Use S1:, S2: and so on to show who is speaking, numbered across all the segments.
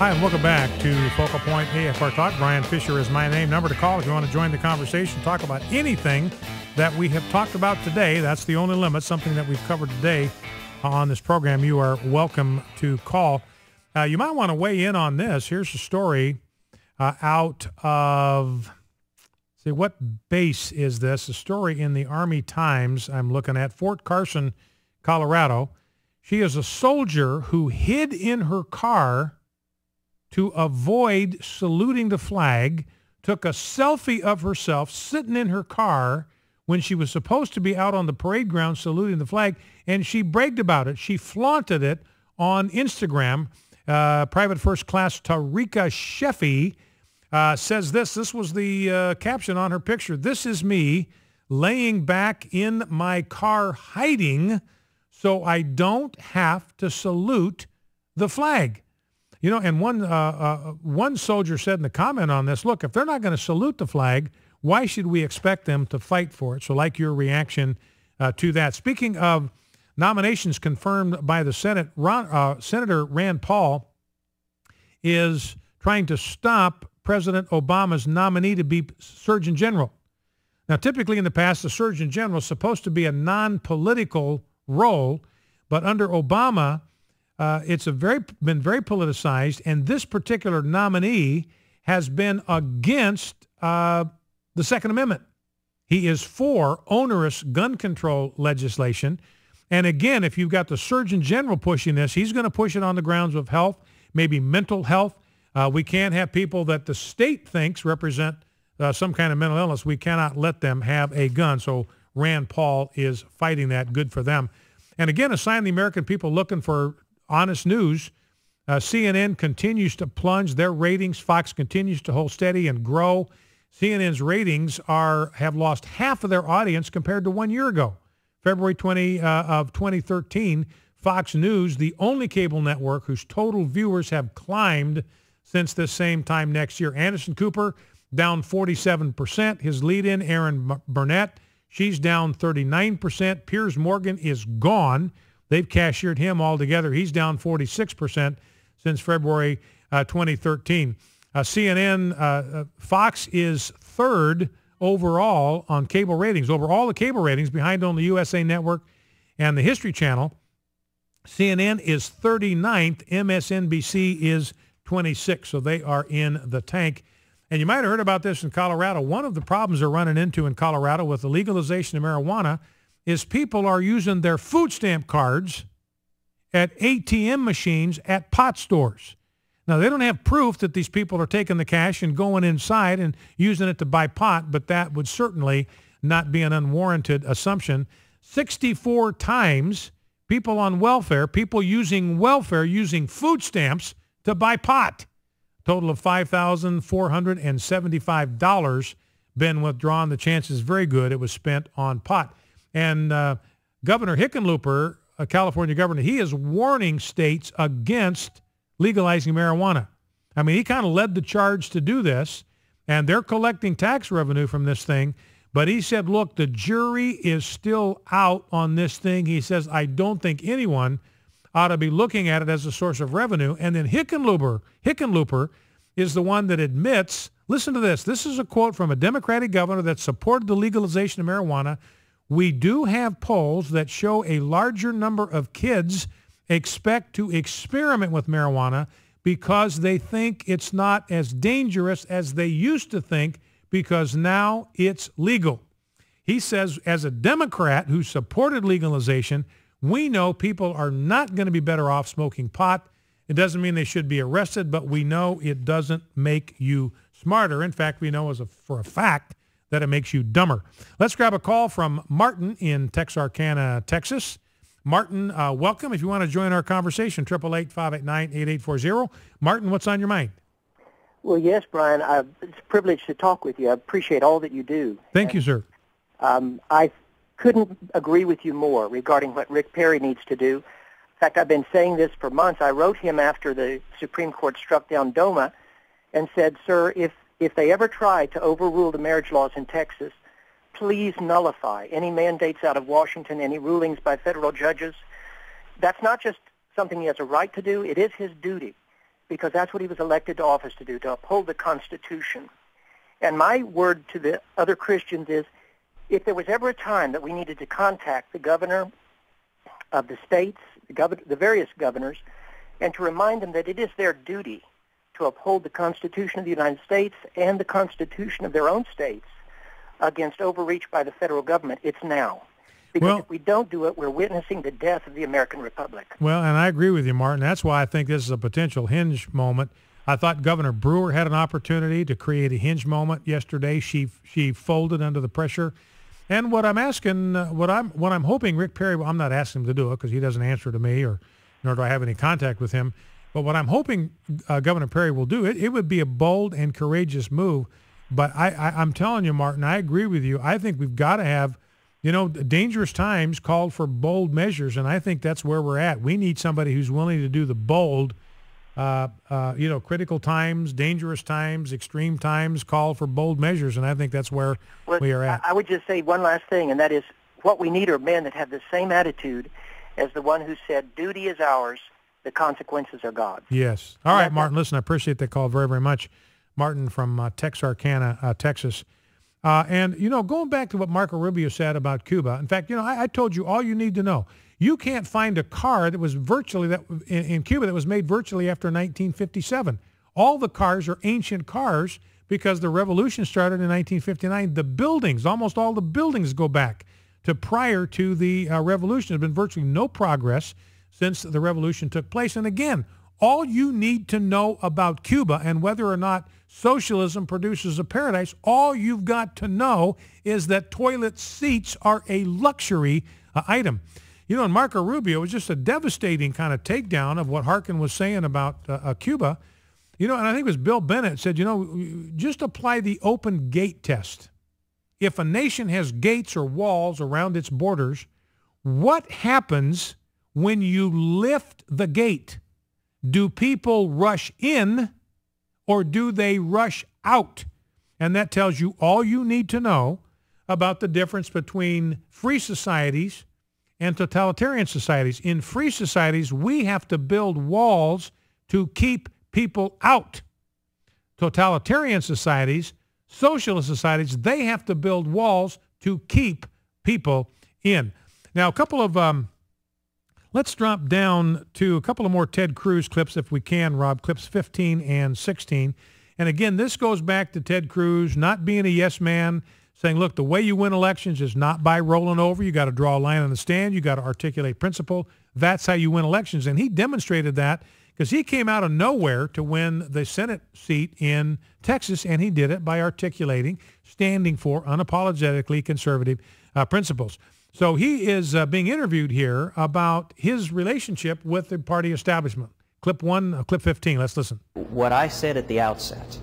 S1: Hi, and welcome back to Focal Point AFR Talk. Brian Fisher is my name. Number to call if you want to join the conversation, talk about anything that we have talked about today. That's the only limit, something that we've covered today on this program. You are welcome to call. You might want to weigh in on this. Here's a story out of, what base is this? A story in the Army Times I'm looking at, Fort Carson, Colorado. She is a soldier who hid in her car to avoid saluting the flag, took a selfie of herself sitting in her car when she was supposed to be out on the parade ground saluting the flag, and she bragged about it. She flaunted it on Instagram. Private First Class Tarika Sheffy says this was the caption on her picture. "This is me laying back in my car hiding so I don't have to salute the flag." You know, and one soldier said in the comment on this, look, if they're not going to salute the flag, why should we expect them to fight for it? So like your reaction to that. Speaking of nominations confirmed by the Senate, Senator Rand Paul is trying to stop President Obama's nominee to be Surgeon General. Now, typically in the past, the Surgeon General is supposed to be a non-political role, but under Obama, it's been very politicized, and this particular nominee has been against the Second Amendment. He is for onerous gun control legislation. And again, if you've got the Surgeon General pushing this, he's going to push it on the grounds of health, maybe mental health. We can't have people that the state thinks represent some kind of mental illness. We cannot let them have a gun. So Rand Paul is fighting that. Good for them. And again, a sign of the American people looking for honest news. CNN continues to plunge their ratings. Fox continues to hold steady and grow. CNN's ratings have lost half of their audience compared to 1 year ago. February 20 of 2013, Fox News, the only cable network whose total viewers have climbed since this same time next year. Anderson Cooper down 47%. His lead-in, Erin Burnett, she's down 39%. Piers Morgan is gone. They've cashiered him altogether. He's down 46% since February 2013. CNN, Fox is third overall on cable ratings. Over all the cable ratings, behind only USA Network and the History Channel, CNN is 39th. MSNBC is 26th. So they are in the tank. And you might have heard about this in Colorado. One of the problems they're running into in Colorado with the legalization of marijuana is people are using their food stamp cards at ATM machines at pot stores. Now, they don't have proof that these people are taking the cash and going inside and using it to buy pot, but that would certainly not be an unwarranted assumption. 64 times people on welfare, people using welfare, using food stamps to buy pot. Total of $5,475 been withdrawn. The chance is very good it was spent on pot. And Governor Hickenlooper, a California governor, he is warning states against legalizing marijuana. I mean, he kind of led the charge to do this, and they're collecting tax revenue from this thing. But he said, look, the jury is still out on this thing. He says, I don't think anyone ought to be looking at it as a source of revenue. And then Hickenlooper is the one that admits, listen to this. This is a quote from a Democratic governor that supported the legalization of marijuana. We do have polls that show a larger number of kids expect to experiment with marijuana because they think it's not as dangerous as they used to think because now it's legal. He says, as a Democrat who supported legalization, we know people are not going to be better off smoking pot. It doesn't mean they should be arrested, but we know it doesn't make you smarter. In fact, we know for a fact that it makes you dumber. Let's grab a call from Martin in Texarkana, Texas. Martin, welcome. If you want to join our conversation, 888-589-8840. Martin, what's on your mind?
S2: Well, yes, Brian. It's a privilege to talk with you. I appreciate all that you do.
S1: Thank you, sir.
S2: I couldn't agree with you more regarding what Rick Perry needs to do. In fact, I've been saying this for months. I wrote him after the Supreme Court struck down DOMA and said, sir, if they ever try to overrule the marriage laws in Texas, please nullify any mandates out of Washington, any rulings by federal judges. That's not just something he has a right to do. It is his duty. because that's what he was elected to office to do, to uphold the Constitution. And my word to the other Christians is, if there was ever a time that we needed to contact the governor of the states, the various governors, and to remind them that it is their duty to uphold the Constitution of the United States and the Constitution of their own states against overreach by the federal government, it's now. Because if we don't do it, we're witnessing the death of the American Republic.
S1: Well, and I agree with you, Martin. That's why I think this is a potential hinge moment. I thought Governor Brewer had an opportunity to create a hinge moment yesterday. She folded under the pressure. And what I'm asking, what I'm hoping Rick Perry, well, I'm not asking him to do it because he doesn't answer to me, or nor do I have any contact with him. But what I'm hoping Governor Perry will do, it would be a bold and courageous move. But I'm telling you, Martin, I agree with you. I think we've got to have, dangerous times called for bold measures, and I think that's where we're at. We need somebody who's willing to do the bold, critical times, dangerous times, extreme times call for bold measures, and I think that's where we are at.
S2: I would just say one last thing, and that is what we need are men that have the same attitude as the one who said, duty is ours, the consequences are God's.
S1: Yes. All right, Martin, listen, I appreciate that call very, very much. Martin from Texarkana, Texas. And going back to what Marco Rubio said about Cuba, in fact, I told you all you need to know. You can't find a car that was in Cuba that was made virtually after 1957. All the cars are ancient cars because the revolution started in 1959. The buildings, almost all the buildings go back to prior to the revolution. There's been virtually no progress since the revolution took place. And again, all you need to know about Cuba and whether or not socialism produces a paradise, all you've got to know is that toilet seats are a luxury item. And Marco Rubio was just a devastating kind of takedown of what Harkin was saying about Cuba. And I think it was Bill Bennett said, just apply the open gate test. If a nation has gates or walls around its borders, what happens when you lift the gate? Do people rush in or do they rush out? And that tells you all you need to know about the difference between free societies and totalitarian societies. In free societies, we have to build walls to keep people out. Totalitarian societies, socialist societies, they have to build walls to keep people in. Now, a couple of let's drop down to a couple of more Ted Cruz clips if we can, Rob, clips 15 and 16. And again, this goes back to Ted Cruz not being a yes man, saying, look, the way you win elections is not by rolling over. You got to draw a line on the stand. You got to articulate principle. That's how you win elections. And he demonstrated that because he came out of nowhere to win the Senate seat in Texas, and he did it by articulating, standing for unapologetically conservative principles. So he is being interviewed here about his relationship with the party establishment. Clip 15. Let's listen.
S3: What I said at the outset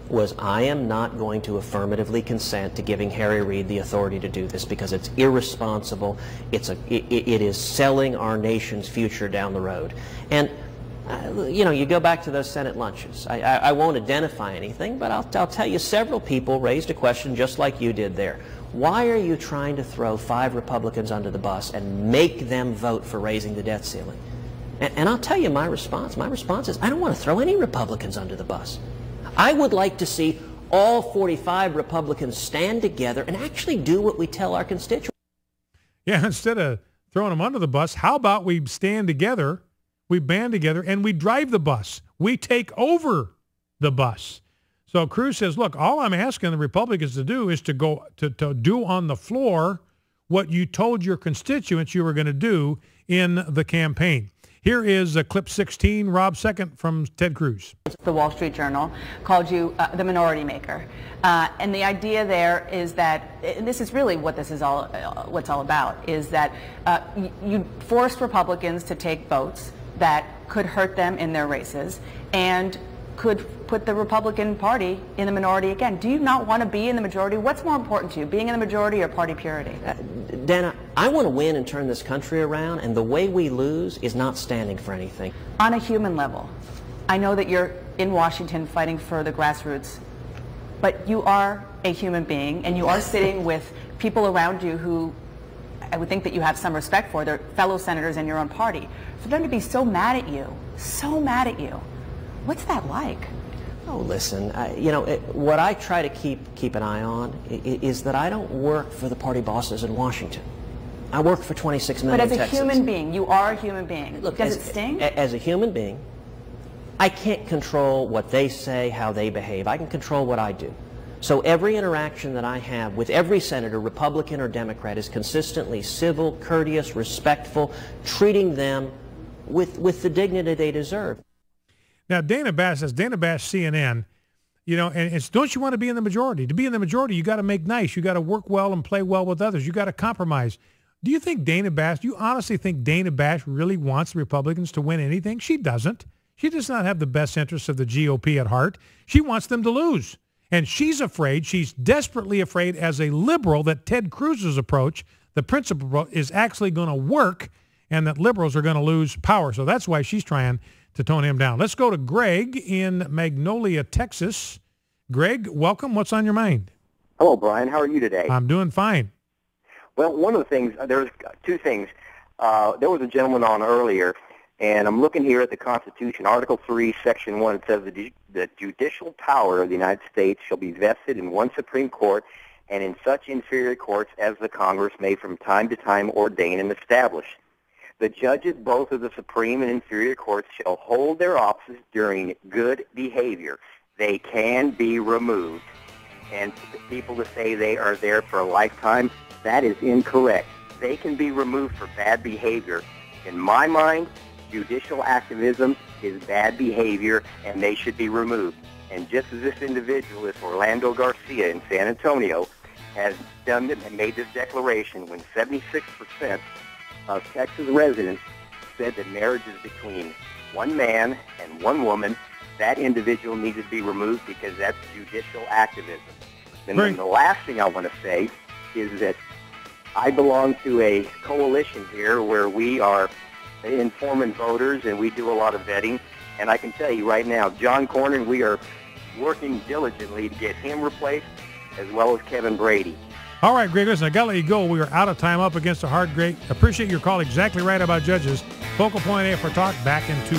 S3: was I am not going to affirmatively consent to giving Harry Reid the authority to do this because it's irresponsible. It is selling our nation's future down the road. And you go back to those Senate lunches. I won't identify anything, but I'll tell you several people raised a question just like you did there. Why are you trying to throw 5 Republicans under the bus and make them vote for raising the debt ceiling? And I'll tell you my response. My response is I don't want to throw any Republicans under the bus. I would like to see all 45 Republicans stand together and actually do what we tell our constituents.
S1: Yeah, instead of throwing them under the bus, how about we stand together, we band together, and we drive the bus. We take over the bus. So Cruz says, look, all I'm asking the Republicans to do is to go to do on the floor what you told your constituents you were going to do in the campaign. Here is clip 16, Rob, second from Ted Cruz.
S4: The Wall Street Journal called you the minority maker. And the idea there is that, and this is really what this is what's all about, is that you forced Republicans to take votes that could hurt them in their races and could put the Republican Party in the minority again. Do you not want to be in the majority? What's more important to you, being in the majority or party purity?
S3: Dana, I want to win and turn this country around, and the way we lose is not standing for anything.
S4: On a human level, I know that you're in Washington fighting for the grassroots, but you are a human being, and you are sitting with people around you who I would think that you have some respect for. They're fellow senators in your own party. For them to be so mad at you, What's that like?
S3: Oh, listen, what I try to keep an eye on is that I don't work for the party bosses in Washington. I work for 26 million
S4: Texans. But as a human being, you are a human being.
S3: Look,
S4: does it sting?
S3: As a human being, I can't control what they say, how they behave. I can control what I do. So every interaction that I have with every senator, Republican or Democrat, is consistently civil, courteous, respectful, treating them with the dignity they deserve.
S1: Now, Dana Bash says, Dana Bash, CNN, and it's, don't you want to be in the majority? To be in the majority, you got to make nice. You got to work well and play well with others. You got to compromise. Do you think do you honestly think Dana Bash really wants the Republicans to win anything? She doesn't. She does not have the best interests of the GOP at heart. She wants them to lose. And she's afraid, she's desperately afraid as a liberal that Ted Cruz's approach, the principle, is actually going to work and that liberals are going to lose power. So that's why she's trying to tone him down. Let's go to Greg in Magnolia, Texas. Greg, welcome. What's on your mind?
S5: Hello, Brian. How are you today?
S1: I'm doing fine.
S5: Well, one of the things, there's two things. There was a gentleman on earlier, and I'm looking here at the Constitution, Article 3, Section 1. It says the judicial power of the United States shall be vested in one Supreme Court and in such inferior courts as the Congress may from time to time ordain and establish. The judges both of the Supreme and inferior courts shall hold their offices during good behavior. They can be removed. And people to say they are there for a lifetime, that is incorrect. They can be removed for bad behavior. In my mind, judicial activism is bad behavior, and they should be removed. And just as this individual, this Orlando Garcia in San Antonio, has done it and made this declaration when 76% of Texas residents said that marriage is between one man and one woman, that individual needs to be removed because that's judicial activism. And then the last thing I want to say is that I belong to a coalition here where we are informing voters and we do a lot of vetting. And I can tell you right now, John Cornyn, we are working diligently to get him replaced as well as Kevin Brady.
S1: All right, Greg, listen, I got to let you go. We are out of time up against a hard break. Appreciate your call. Exactly right about judges. Focal Point AFR Talk back in 2.